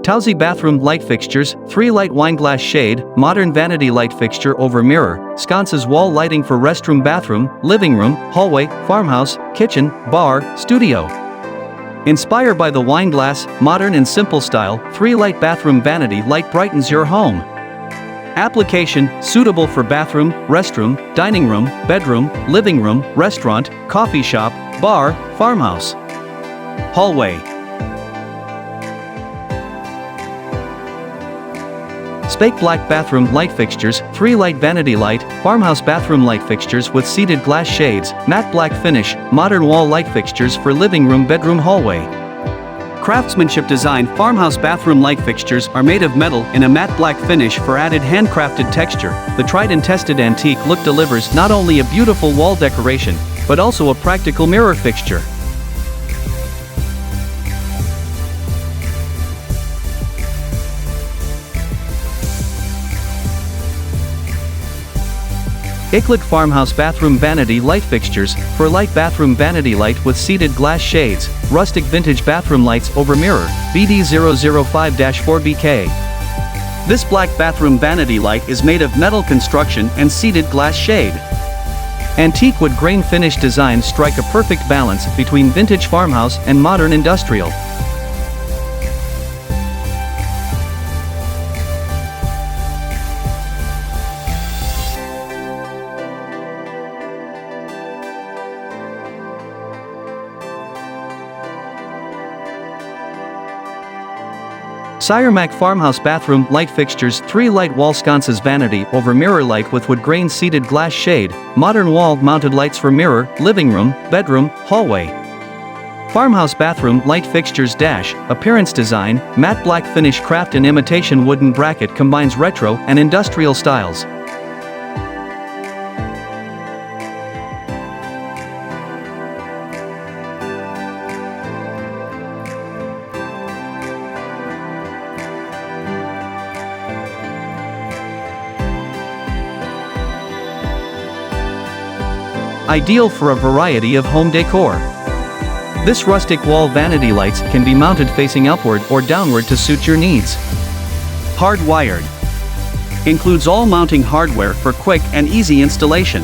Taoesy bathroom light fixtures, 3 light wineglass shade, modern vanity light fixture over mirror, sconces wall lighting for restroom, bathroom, living room, hallway, farmhouse, kitchen, bar, studio. Inspired by the wineglass, modern and simple style, 3 light bathroom vanity light brightens your home. Application, suitable for bathroom, restroom, dining room, bedroom, living room, restaurant, coffee shop, bar, farmhouse. Hallway. XPEHK black bathroom light fixtures, 3 light vanity light, farmhouse bathroom light fixtures with seated glass shades, matte black finish, modern wall light fixtures for living room, bedroom, hallway. Craftsmanship design. Farmhouse bathroom light fixtures are made of metal in a matte black finish for added handcrafted texture. The tried and tested antique look delivers not only a beautiful wall decoration, but also a practical mirror fixture. YKLITG farmhouse bathroom vanity light fixtures, for light bathroom vanity light with seated glass shades, rustic vintage bathroom lights over mirror, BD005-4BK. This black bathroom vanity light is made of metal construction and seated glass shade. Antique wood grain finish designs strike a perfect balance between vintage farmhouse and modern industrial. Bsyormak farmhouse bathroom light fixtures, 3 light wall sconces vanity over mirror light with wood grain seated glass shade, modern wall mounted lights for mirror, living room, bedroom, hallway. Farmhouse bathroom light fixtures dash, appearance design, matte black finish craft and imitation wooden bracket combines retro and industrial styles. Ideal for a variety of home decor. This rustic wall vanity lights can be mounted facing upward or downward to suit your needs. Hardwired. Includes all mounting hardware for quick and easy installation.